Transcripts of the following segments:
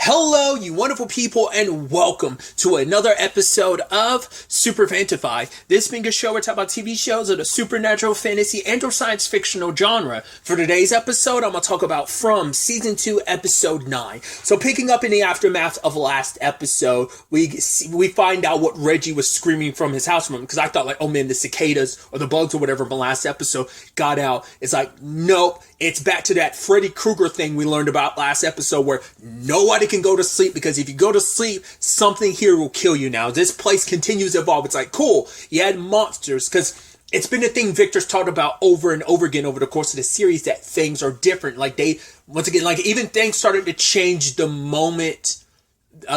Hello, you wonderful people, and welcome to another episode of Super-Fanta-Fi. This being a show where we talk about TV shows of the supernatural, fantasy, and or science fictional genre. For today's episode, I'm going to talk about From Season 2, Episode 9. So picking up in the aftermath of last episode, we find out what Reggie was screaming from his house room, because I thought like, oh man, the cicadas or the bugs or whatever from last episode got out. It's like, nope, it's back to that Freddy Krueger thing we learned about last episode where nobody can go to sleep, because if you go to sleep, something here will kill you now. This place continues to evolve. It's like, cool, you had monsters, because it's been a thing Victor's talked about over and over again over the course of the series, that things are different. Like once again, like even things started to change the moment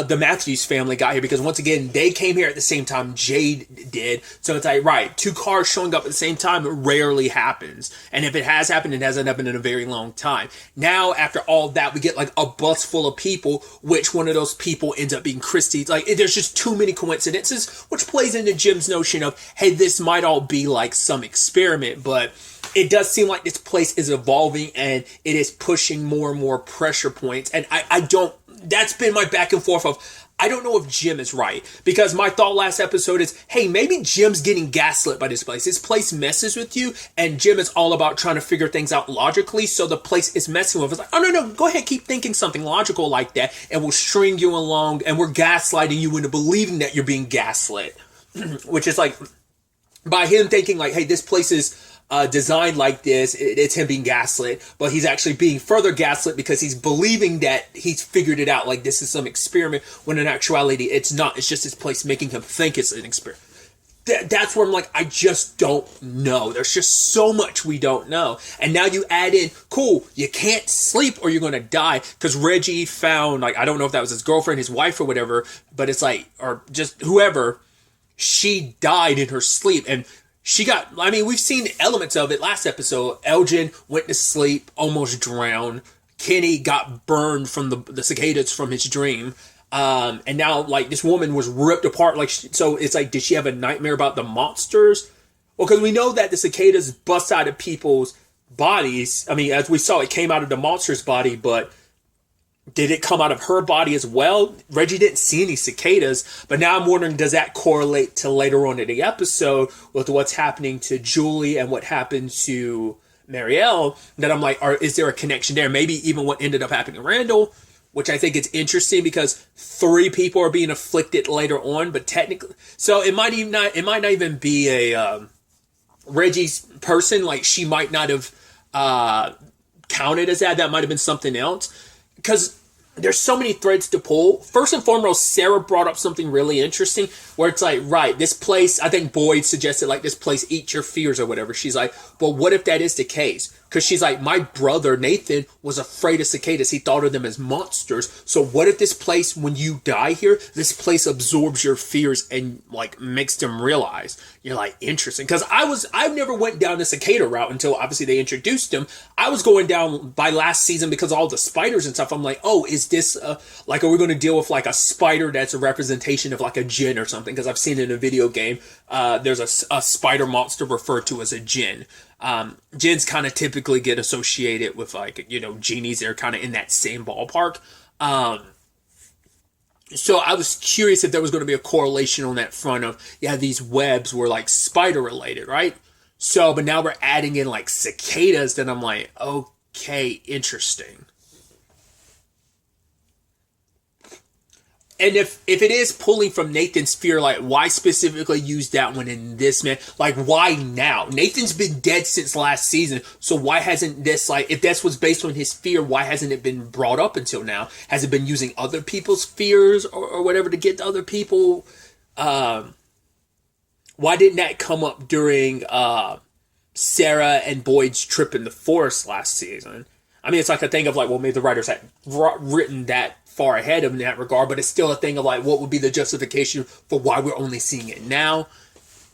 the Matthews family got here, because once again, they came here at the same time Jade did. So it's like, right, two cars showing up at the same time rarely happens. And if it has happened, it hasn't happened in a very long time. Now, after all that, we get like a bus full of people, which one of those people ends up being Christy. Like, there's just too many coincidences, which plays into Jim's notion of, hey, this might all be like some experiment, but it does seem like this place is evolving and it is pushing more and more pressure points. And that's been my back and forth of, I don't know if Jim is right, because my thought last episode is, hey, maybe Jim's getting gaslit by this place. This place messes with you, and Jim is all about trying to figure things out logically, so the place is messing with us. Like, oh, no, go ahead, keep thinking something logical like that, and we'll string you along, and we're gaslighting you into believing that you're being gaslit. Which is like, by him thinking like, hey, this place is designed like this, it's him being gaslit, but he's actually being further gaslit because he's believing that he's figured it out, like this is some experiment, when in actuality it's not. It's just this place making him think it's an experiment. That's where I'm like, I just don't know. There's just so much we don't know. And now you add in, cool, you can't sleep or you're going to die, because Reggie found, like, I don't know if that was his girlfriend, his wife or whatever, but it's like, or just whoever, she died in her sleep. And we've seen elements of it last episode. Elgin went to sleep, almost drowned. Kenny got burned from the cicadas from his dream. And now, like, this woman was ripped apart. Like, so it's like, did she have a nightmare about the monsters? Well, because we know that the cicadas bust out of people's bodies. I mean, as we saw, it came out of the monster's body, but did it come out of her body as well? Reggie didn't see any cicadas, but now I'm wondering, does that correlate to later on in the episode with what's happening to Julie and what happened to Marielle? That I'm like, is there a connection there? Maybe even what ended up happening to Randall, which I think is interesting because 3 people are being afflicted later on, but technically, so it might not even be a Reggie's person. Like, she might not have counted as that. That might have been something else. Because there's so many threads to pull. First and foremost, Sarah brought up something really interesting where it's like, right, this place, I think Boyd suggested like, this place eats your fears or whatever. She's like, but what if that is the case? Because she's like, my brother Nathan was afraid of cicadas. He thought of them as monsters. So what if this place, when you die here, this place absorbs your fears and like makes them realize? You're like, interesting. Because I've never went down the cicada route until obviously they introduced them. I was going down by last season because of all the spiders and stuff. I'm like, oh, is this like, are we going to deal with like a spider that's a representation of like a djinn or something? Because I've seen in a video game, there's a spider monster referred to as a djinn. Jinns kind of typically get associated with like, genies. They're kind of in that same ballpark. So I was curious if there was going to be a correlation on that front of, these webs were like spider related, right? So, but now we're adding in like cicadas, then I'm like, okay, interesting. And if it is pulling from Nathan's fear, like, why specifically use that one in this man? Like, why now? Nathan's been dead since last season, so why hasn't this, like, if this was based on his fear, why hasn't it been brought up until now? Has it been using other people's fears or whatever to get to other people? Why didn't that come up during Sarah and Boyd's trip in the forest last season? I mean, it's like a thing of like, well, maybe the writers had written that far ahead in that regard, but it's still a thing of like, what would be the justification for why we're only seeing it now?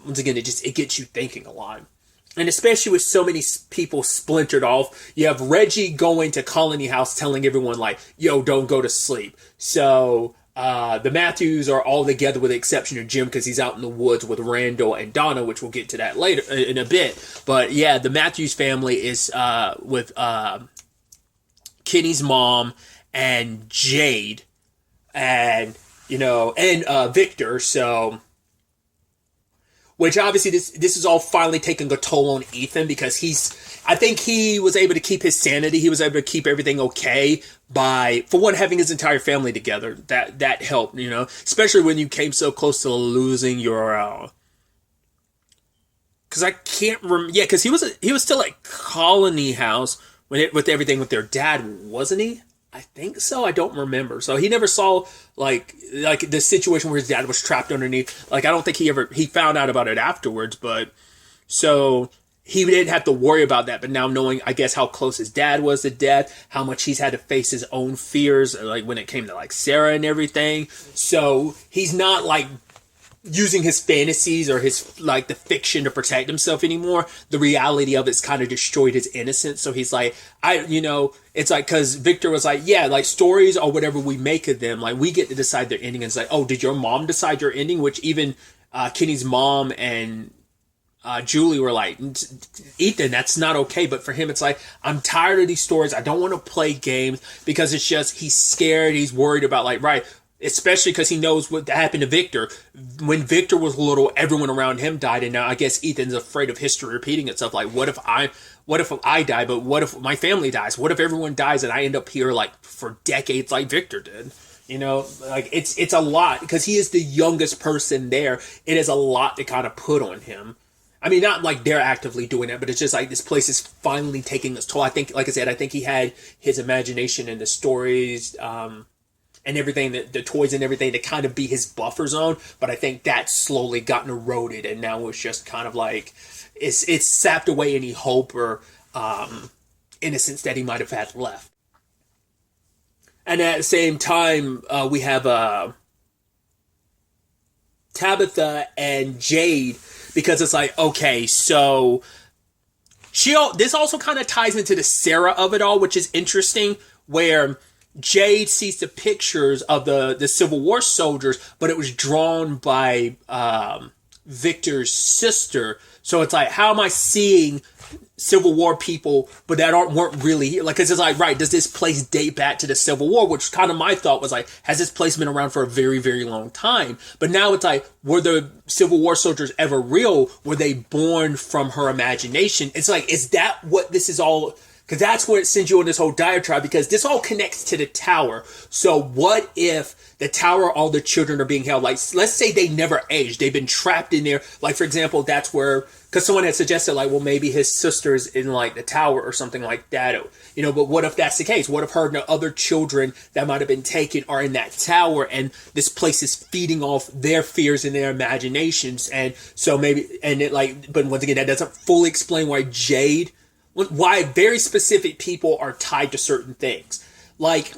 Once again, it gets you thinking a lot. And especially with so many people splintered off, you have Reggie going to Colony House telling everyone like, yo, don't go to sleep. So the Matthews are all together with the exception of Jim because he's out in the woods with Randall and Donna, which we'll get to that later in a bit. But yeah, the Matthews family is with Kenny's mom and Jade, and Victor. So, which obviously this is all finally taking a toll on Ethan, because I think he was able to keep his sanity. He was able to keep everything okay by, for one, having his entire family together. That helped, especially when you came so close to losing your. Because I can't remember. Yeah, because he was still at Colony House with everything with their dad, wasn't he? I think so. I don't remember. So he never saw like the situation where his dad was trapped underneath. Like, I don't think he found out about it afterwards. But so he didn't have to worry about that. But now knowing, I guess, how close his dad was to death, how much he's had to face his own fears, like when it came to like Sarah and everything. So he's not like using his fantasies or his like the fiction to protect himself anymore. The reality of it's kind of destroyed his innocence. So he's like, it's like, because Victor was like, yeah, like stories or whatever we make of them, like we get to decide their ending. And it's like, oh, did your mom decide your ending? Which even Kenny's mom and Julie were like, Ethan, that's not okay. But for him, it's like, I'm tired of these stories. I don't want to play games, because it's just, he's scared. He's worried about like, right. Especially because he knows what happened to Victor. When Victor was little, everyone around him died, and now I guess Ethan's afraid of history repeating itself. Like, what if I die, but what if my family dies? What if everyone dies and I end up here like for decades like Victor did? Like it's a lot, because he is the youngest person there. It is a lot to kind of put on him. I mean, not like they're actively doing it, but it's just like this place is finally taking its toll. I think, like I said, I think he had his imagination and the stories, and everything, the toys and everything to kind of be his buffer zone. But I think that's slowly gotten eroded, and now it's just kind of like, it's sapped away any hope or innocence that he might have had left. And at the same time, we have Tabitha and Jade, because it's like, okay, so this also kind of ties into the Sarah of it all, which is interesting, where Jade sees the pictures of the Civil War soldiers, but it was drawn by Victor's sister. So it's like, how am I seeing Civil War people, but that weren't really here? Like, 'cause it's like, right, does this place date back to the Civil War? Which kind of my thought was like, has this place been around for a very, very long time? But now it's like, were the Civil War soldiers ever real? Were they born from her imagination? It's like, is that what this is all? Because that's where it sends you on this whole diatribe, because this all connects to the tower. So what if the tower, all the children are being held? Like, let's say they never aged. They've been trapped in there. Like, for example, that's where, because someone had suggested, like, well, maybe his sister's in, like, the tower or something like that. But what if that's the case? What if her and the other children that might have been taken are in that tower, and this place is feeding off their fears and their imaginations? And so maybe, but once again, that doesn't fully explain why very specific people are tied to certain things. Like,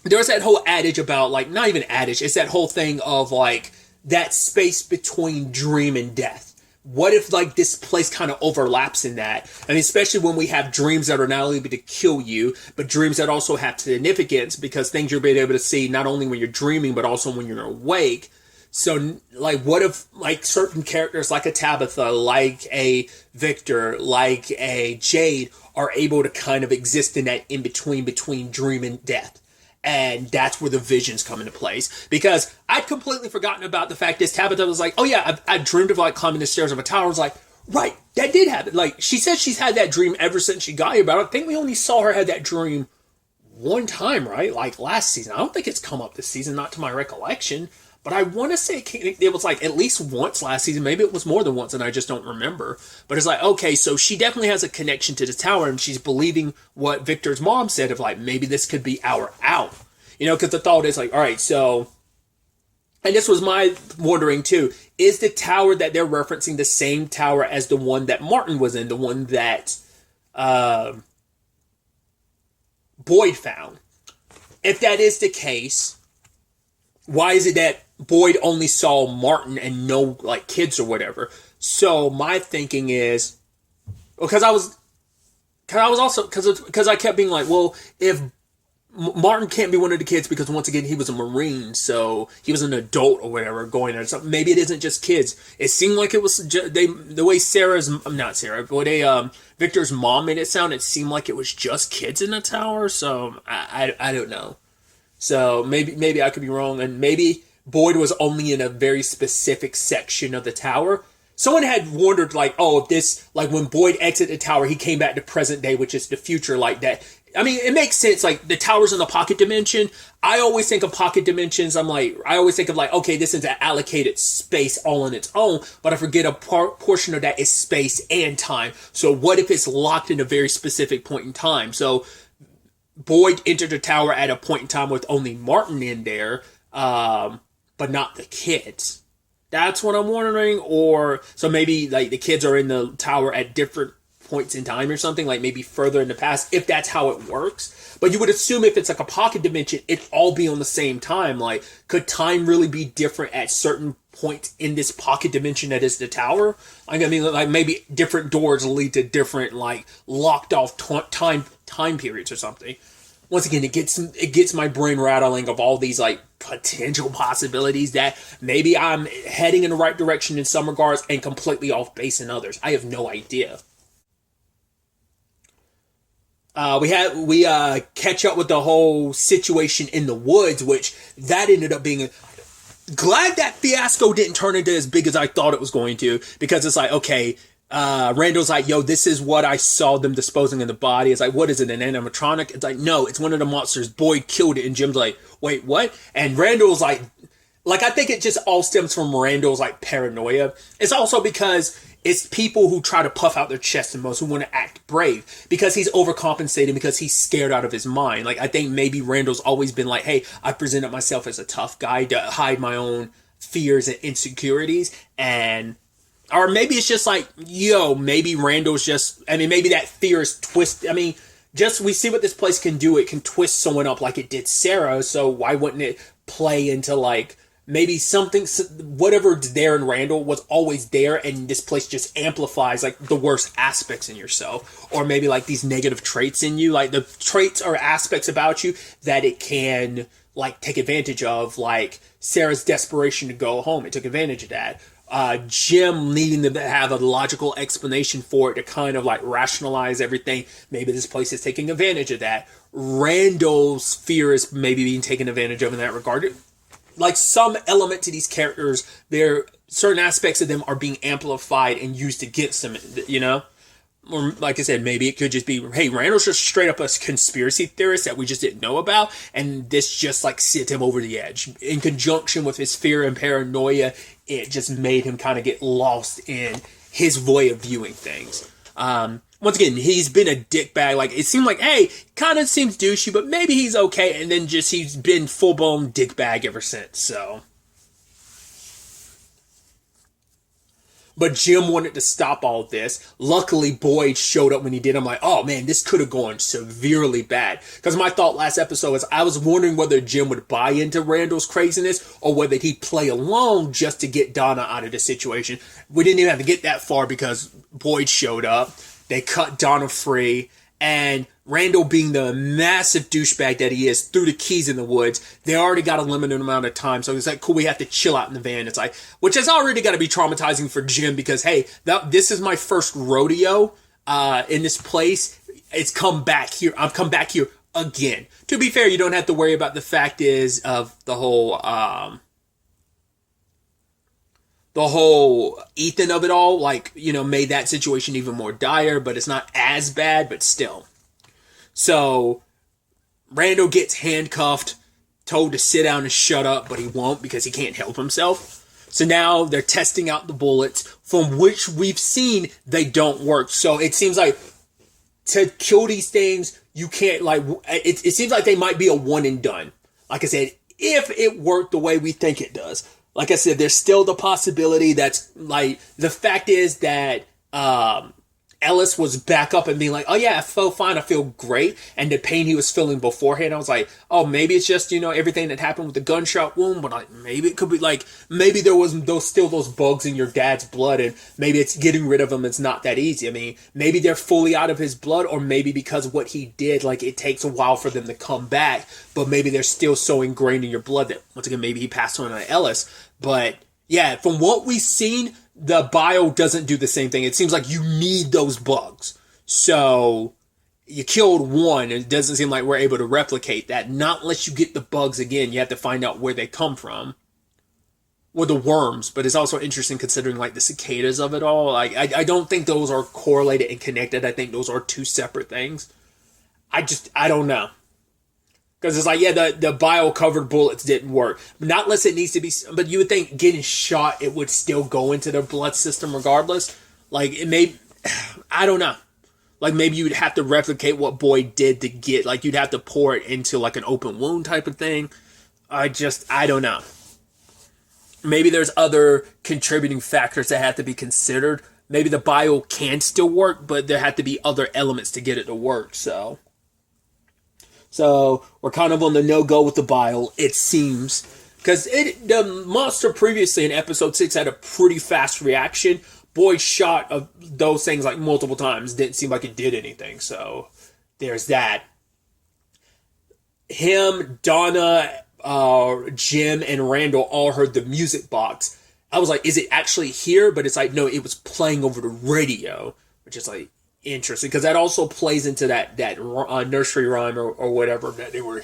there's that whole adage about, like, not even adage, it's that whole thing of, like, that space between dream and death. What if, like, this place kind of overlaps in that? I mean, especially when we have dreams that are not only able to kill you, but dreams that also have significance, because things you're being able to see not only when you're dreaming, but also when you're awake. So, like, what if, like, certain characters, like a Tabitha, like a Victor, like a Jade, are able to kind of exist in that in-between, between dream and death? And that's where the visions come into place. Because I'd completely forgotten about the fact that Tabitha was like, oh yeah, I dreamed of, like, climbing the stairs of a tower. I was like, right, that did happen. Like, she said she's had that dream ever since she got here, but I think we only saw her have that dream one time, right? Like, last season. I don't think it's come up this season, not to my recollection. But I want to say it was like at least once last season. Maybe it was more than once and I just don't remember. But it's like, okay, so she definitely has a connection to the tower, and she's believing what Victor's mom said of, like, maybe this could be our out. Because the thought is like, all right, so, and this was my wondering too, is the tower that they're referencing the same tower as the one that Martin was in, the one that Boyd found? If that is the case, why is it that Boyd only saw Martin and no, like, kids or whatever? So my thinking is, because I kept being like, well, if Martin can't be one of the kids, because once again he was a Marine, so he was an adult or whatever going there. So maybe it isn't just kids. It seemed like it was the way Victor's mom made it sound. It seemed like it was just kids in the tower. So I don't know. So maybe I could be wrong, and maybe Boyd was only in a very specific section of the tower. Someone had wondered, like, oh, if this, like, when Boyd exited the tower, he came back to present day, which is the future, like that. I mean, it makes sense. Like, the tower's in the pocket dimension. I always think of pocket dimensions. I always think of, like, okay, this is an allocated space all on its own, but I forget a portion of that is space and time. So what if it's locked in a very specific point in time? So Boyd entered the tower at a point in time with only Martin in there, but not the kids. That's what I'm wondering. Or so maybe like the kids are in the tower at different points in time or something, like maybe further in the past, if that's how it works. But you would assume if it's like a pocket dimension, it'd all be on the same time. Like, could time really be different at certain points in this pocket dimension that is the tower? I mean, like maybe different doors lead to different, like, locked off time periods or something. Once again, it gets my brain rattling of all these, like, potential possibilities that maybe I'm heading in the right direction in some regards and completely off base in others. I have no idea. We catch up with the whole situation in the woods, which that ended up being glad that fiasco didn't turn into as big as I thought it was going to, because it's like, okay, Randall's like, yo, this is what I saw them disposing of the body. It's like, what is it, an animatronic? It's like, no, it's one of the monsters. Boyd killed it. And Jim's like, wait, what? And Randall's like, I think it just all stems from Randall's, like, paranoia. It's also because it's people who try to puff out their chest the most, who want to act brave, because he's overcompensating, because he's scared out of his mind. Like, I think maybe Randall's always been like, hey, I presented myself as a tough guy to hide my own fears and insecurities. Or maybe it's just like, yo, maybe Randall's just, I mean, maybe that fear is twisted. I mean, just, we see what this place can do. It can twist someone up like it did Sarah. So why wouldn't it play into, like, maybe something, whatever's there in Randall was always there, and this place just amplifies, like, the worst aspects in yourself. Or maybe, like, these negative traits in you, like, the traits or aspects about you that it can, like, take advantage of, like Sarah's desperation to go home. It took advantage of that. Jim needing to have a logical explanation for it to kind of, like, rationalize everything. Maybe this place is taking advantage of that. Randall's fear is maybe being taken advantage of in that regard. Like, some element to these characters, certain aspects of them are being amplified and used against them, you know? Or, like I said, maybe it could just be, hey, Randall's just straight up a conspiracy theorist that we just didn't know about, and this just, like, sent him over the edge. In conjunction with his fear and paranoia, it just made him kind of get lost in his way of viewing things. Once again, he's been a dickbag. Like, it seemed like, hey, kind of seems douchey, but maybe he's okay. And then just, he's been full-blown dickbag ever since, so. But Jim wanted to stop all this. Luckily, Boyd showed up when he did. I'm like, oh man, this could have gone severely bad. Because my thought last episode was, I was wondering whether Jim would buy into Randall's craziness, or whether he'd play along just to get Donna out of the situation. We didn't even have to get that far because Boyd showed up. They cut Donna free, and Randall, being the massive douchebag that he is, threw the keys in the woods. They already got a limited amount of time, so it's like, cool, we have to chill out in the van. It's like, which has already got to be traumatizing for Jim, because, hey, this is my first rodeo in this place. It's come back here. I've come back here again. To be fair, you don't have to worry about the fact is of the whole Ethan of it all, like, you know, made that situation even more dire, but it's not as bad, but still. So, Randall gets handcuffed, told to sit down and shut up, but he won't because he can't help himself. So now they're testing out the bullets, from which we've seen they don't work. So it seems like to kill these things, you can't, like, it seems like they might be a one and done. Like I said, if it worked the way we think it does. Like I said, there's still the possibility that's, like, the fact is that Ellis was back up and being like, oh yeah, I felt fine, I feel great. And the pain he was feeling beforehand, I was like, oh, maybe it's just, you know, everything that happened with the gunshot wound, but like, maybe it could be like, maybe there was those bugs in your dad's blood, and maybe it's getting rid of them, it's not that easy. I mean, maybe they're fully out of his blood, or maybe because of what he did, like, it takes a while for them to come back, but maybe they're still so ingrained in your blood that, once again, maybe he passed on to Ellis. But yeah, from what we've seen, the bio doesn't do the same thing. It seems like you need those bugs. So you killed one, and it doesn't seem like we're able to replicate that. Not unless you get the bugs again. You have to find out where they come from. Or the worms, but it's also interesting considering like the cicadas of it all. Like I don't think those are correlated and connected. I think those are two separate things. I don't know. Because it's like, yeah, the bio-covered bullets didn't work. Not unless it needs to be... But you would think getting shot, it would still go into the blood system regardless. Like, it may... I don't know. Like, maybe you'd have to replicate what Boyd did to get... Like, you'd have to pour it into, like, an open wound type of thing. I don't know. Maybe there's other contributing factors that have to be considered. Maybe the bio can still work, but there have to be other elements to get it to work, so... So, we're kind of on the no-go with the bile, it seems. Because the monster previously in episode 6 had a pretty fast reaction. Boyd shot of those things like multiple times. Didn't seem like it did anything. So, there's that. Him, Donna, Jim, and Randall all heard the music box. I was like, is it actually here? But it's like, no, it was playing over the radio. Which is like... interesting, because that also plays into that nursery rhyme or whatever that they were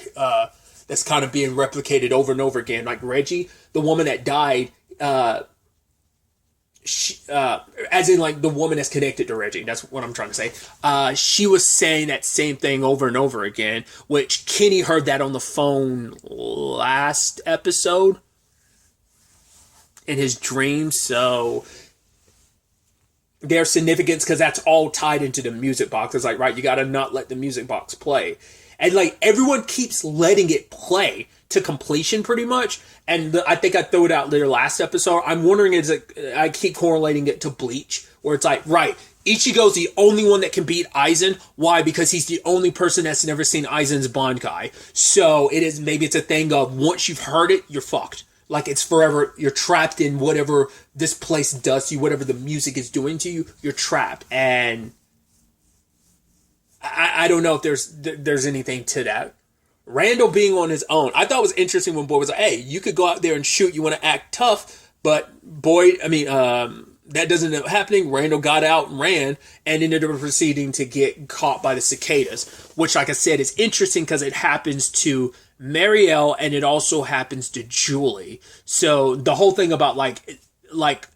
that's kind of being replicated over and over again. Like Reggie, the woman that died, as in like the woman that's connected to Reggie. That's what I'm trying to say. She was saying that same thing over and over again, which Kenny heard that on the phone last episode in his dream. So. Their significance, because that's all tied into the music box. It's like, right, you gotta not let the music box play. And like, everyone keeps letting it play to completion pretty much. And I think I threw it out there last episode. I'm wondering, I keep correlating it to Bleach, where it's like, right, Ichigo's the only one that can beat Aizen. Why? Because he's the only person that's never seen Aizen's Bankai. So maybe it's a thing of, once you've heard it, you're fucked. Like, it's forever, you're trapped in whatever this place does to you, whatever the music is doing to you, you're trapped. And I don't know if there's anything to that. Randall being on his own. I thought it was interesting when Boyd was like, hey, you could go out there and shoot, you want to act tough, but that doesn't end up happening. Randall got out and ran and ended up proceeding to get caught by the cicadas, which, like I said, is interesting because it happens to Marielle, and it also happens to Julie. So the whole thing about like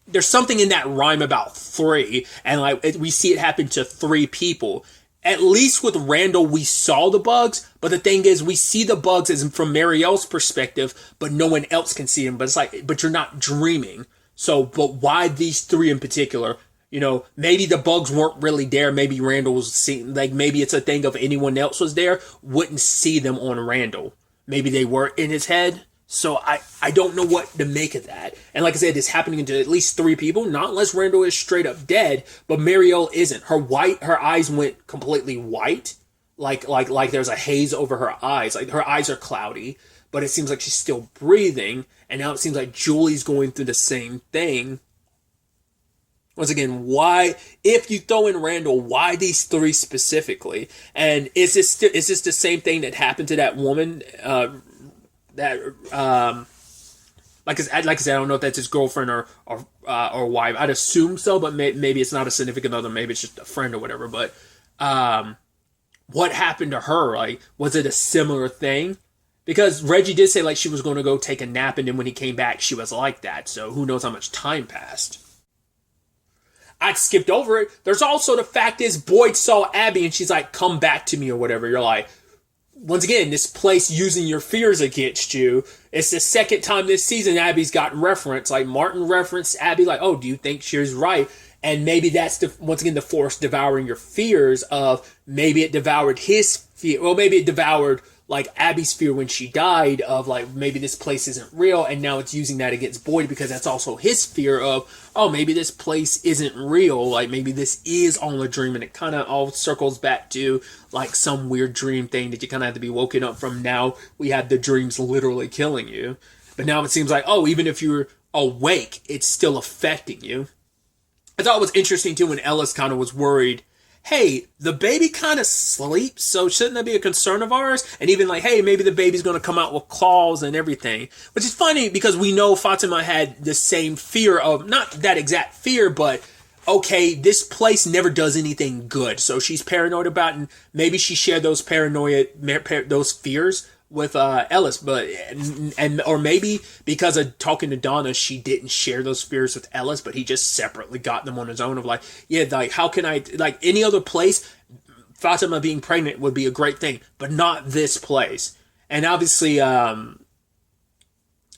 there's something in that rhyme about 3, and like we see it happen to 3 people. At least with Randall, we saw the bugs, but the thing is, we see the bugs as from Marielle's perspective, but no one else can see them. But it's like, but you're not dreaming. So, but why these 3 in particular? You know, maybe the bugs weren't really there. Maybe Randall was seeing, like, maybe it's a thing of anyone else was there, wouldn't see them on Randall. Maybe they were in his head. So I don't know what to make of that. And like I said, it's happening to at least 3 people, not unless Randall is straight up dead, but Marielle isn't. Her eyes went completely white. Like there's a haze over her eyes. Like her eyes are cloudy, but it seems like she's still breathing. And now it seems like Julie's going through the same thing. Once again, why, if you throw in Randall, why these 3 specifically? And is this the same thing that happened to that woman? Like I said, I don't know if that's his girlfriend or wife. I'd assume so, but maybe it's not a significant other. Maybe it's just a friend or whatever. But what happened to her? Like, was it a similar thing? Because Reggie did say like she was going to go take a nap, and then when he came back, she was like that. So who knows how much time passed? I skipped over it. There's also the fact is Boyd saw Abby and she's like, come back to me or whatever. You're like, once again, this place using your fears against you. It's the second time this season Abby's gotten reference. Like Martin referenced Abby like, oh, do you think she's right? And maybe that's once again the force devouring your fears of maybe it devoured his fear. Well, maybe it devoured like Abby's fear when she died of like, maybe this place isn't real, and now it's using that against Boyd because that's also his fear of, oh, maybe this place isn't real, like maybe this is all a dream, and it kind of all circles back to like some weird dream thing that you kind of have to be woken up from. Now we have the dreams literally killing you, but now it seems like, oh, even if you're awake, it's still affecting you. I thought it was interesting too when Ellis kind of was worried, hey, the baby kind of sleeps, so shouldn't that be a concern of ours? And even like, hey, maybe the baby's going to come out with claws and everything. Which is funny because we know Fatima had the same fear of, not that exact fear, but okay, this place never does anything good. So she's paranoid about it, and maybe she shared those those fears with Ellis, but or maybe because of talking to Donna, she didn't share those fears with Ellis, but he just separately got them on his own of like, yeah, like how can I, like any other place, Fatima being pregnant would be a great thing, but not this place. And obviously,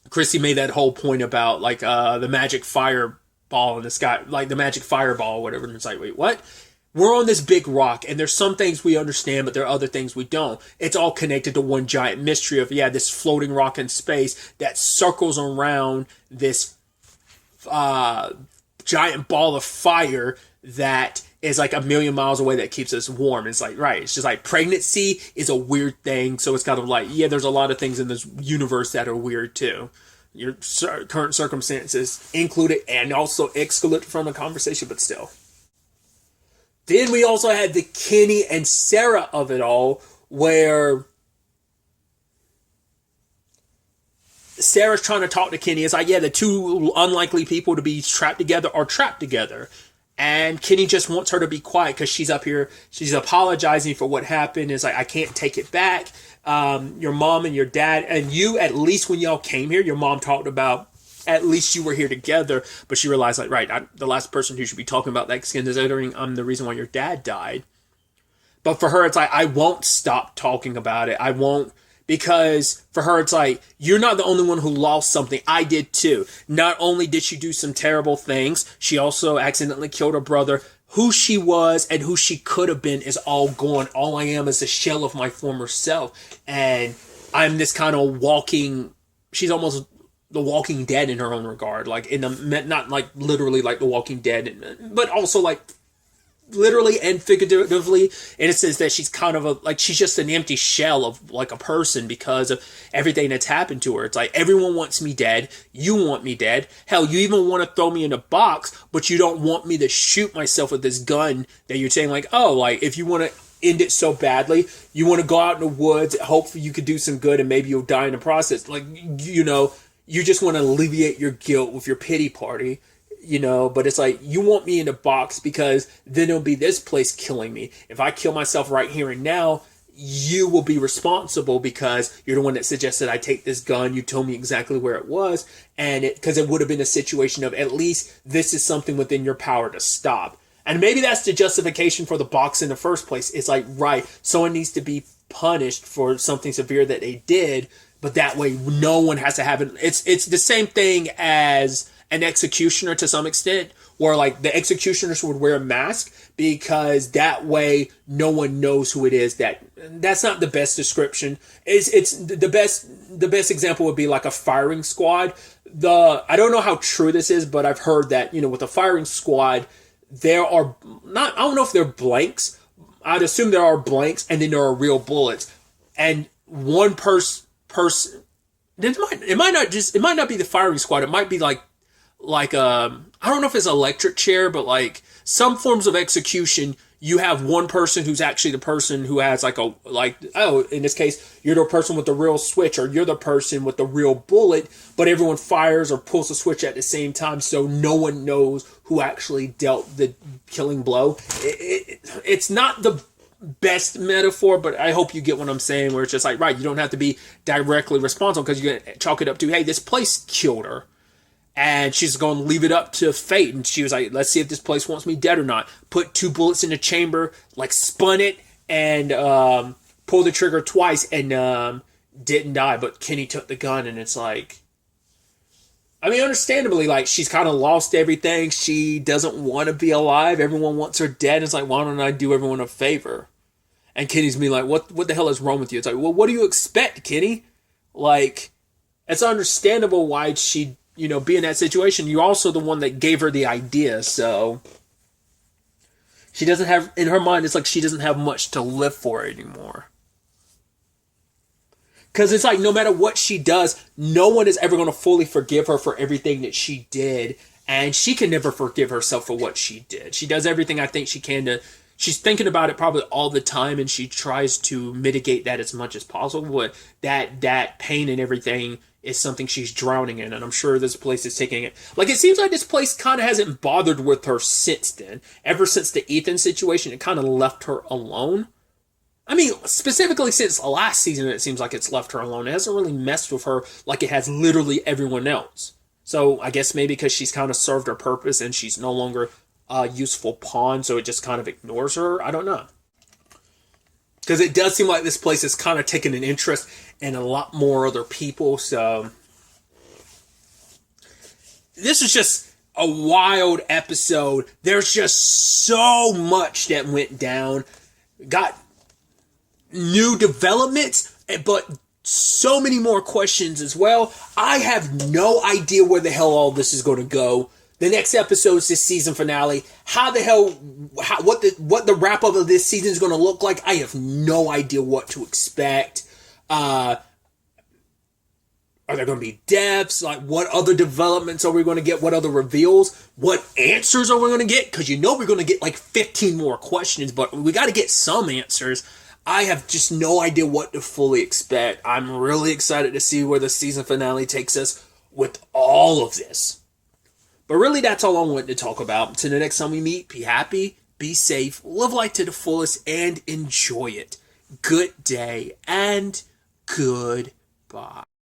Christy made that whole point about like the magic fireball in the sky, like the magic fireball, or whatever. And it's like, wait, what? We're on this big rock, and there's some things we understand, but there are other things we don't. It's all connected to one giant mystery of, yeah, this floating rock in space that circles around this giant ball of fire that is like a million miles away that keeps us warm. It's like, right, it's just like pregnancy is a weird thing, so it's kind of like, yeah, there's a lot of things in this universe that are weird too. Your current circumstances included and also excluded from the conversation, but still. Then we also had the Kenny and Sarah of it all, where Sarah's trying to talk to Kenny. It's like, yeah, the two unlikely people to be trapped together are trapped together. And Kenny just wants her to be quiet because she's up here. She's apologizing for what happened. It's like, I can't take it back. Your mom and your dad, and you, at least when y'all came here, your mom talked about at least you were here together, but she realized, like, right, I'm the last person who should be talking about that, considering I'm the reason why your dad died. But for her, it's like, I won't stop talking about it. I won't, because for her, it's like, you're not the only one who lost something. I did too. Not only did she do some terrible things, she also accidentally killed her brother. Who she was and who she could have been is all gone. All I am is a shell of my former self. And I'm this kind of walking, she's almost the Walking Dead in her own regard, like in the, not like literally like the Walking Dead, but also like literally and figuratively. And it says that she's kind of like she's just an empty shell of like a person because of everything that's happened to her. It's like, everyone wants me dead. You want me dead. Hell, you even want to throw me in a box, but you don't want me to shoot myself with this gun that you're saying like, oh, like if you want to end it so badly, you want to go out in the woods, hopefully you could do some good and maybe you'll die in the process. Like, you know, you just want to alleviate your guilt with your pity party, you know, but it's like, you want me in a box because then it'll be this place killing me. If I kill myself right here and now, you will be responsible because you're the one that suggested I take this gun. You told me exactly where it was. And because it would have been a situation of, at least this is something within your power to stop. And maybe that's the justification for the box in the first place. It's like, right, someone needs to be punished for something severe that they did, but that way no one has to have it. It's the same thing as an executioner to some extent, where like the executioners would wear a mask because that way no one knows who it is. That's not the best description. It's the best example would be like a firing squad. I don't know how true this is, but I've heard that, you know, with a firing squad, there are not, I don't know if they're blanks. I'd assume there are blanks and then there are real bullets. And one person, it might not be the firing squad. It might be like I don't know if it's an electric chair, but like some forms of execution, you have one person who's actually the person who has in this case, you're the person with the real switch, or you're the person with the real bullet, but everyone fires or pulls the switch at the same time, so no one knows who actually dealt the killing blow. It's not the best metaphor, but I hope you get what I'm saying, where it's just like, right, you don't have to be directly responsible because you're going to chalk it up to, hey, this place killed her. And she's going to leave it up to fate. And she was like, let's see if this place wants me dead or not. Put 2 bullets in the chamber, like spun it, and pulled the trigger twice and didn't die. But Kenny took the gun, and it's like, I mean, understandably, like, she's kind of lost everything. She doesn't want to be alive. Everyone wants her dead. It's like, why don't I do everyone a favor? And Kenny's me like, what the hell is wrong with you? It's like, well, what do you expect, Kenny? Like, it's understandable why she'd, you know, be in that situation. You're also the one that gave her the idea, so she doesn't have, in her mind, it's like she doesn't have much to live for anymore. Because it's like, no matter what she does, no one is ever going to fully forgive her for everything that she did, and she can never forgive herself for what she did. She does everything I think she can to, she's thinking about it probably all the time, and she tries to mitigate that as much as possible, but that pain and everything is something she's drowning in, and I'm sure this place is taking it. Like, it seems like this place kind of hasn't bothered with her since then. Ever since the Ethan situation, it kind of left her alone. I mean, specifically since last season, it seems like it's left her alone. It hasn't really messed with her like it has literally everyone else. So I guess maybe because she's kind of served her purpose and she's no longer a useful pawn, so it just kind of ignores her. I don't know. Because it does seem like this place is kind of taking an interest in a lot more other people. So this is just a wild episode. There's just so much that went down. Got new developments, but so many more questions as well. I have no idea where the hell all this is going to go. The next episode is this season finale. What the wrap up of this season is going to look like, I have no idea what to expect. Are there going to be deaths? Like, what other developments are we going to get? What other reveals? What answers are we going to get? Because we're going to get like 15 more questions, but we got to get some answers. I have just no idea what to fully expect. I'm really excited to see where the season finale takes us with all of this. But really, that's all I wanted to talk about. Until the next time we meet, be happy, be safe, live life to the fullest, and enjoy it. Good day, and goodbye.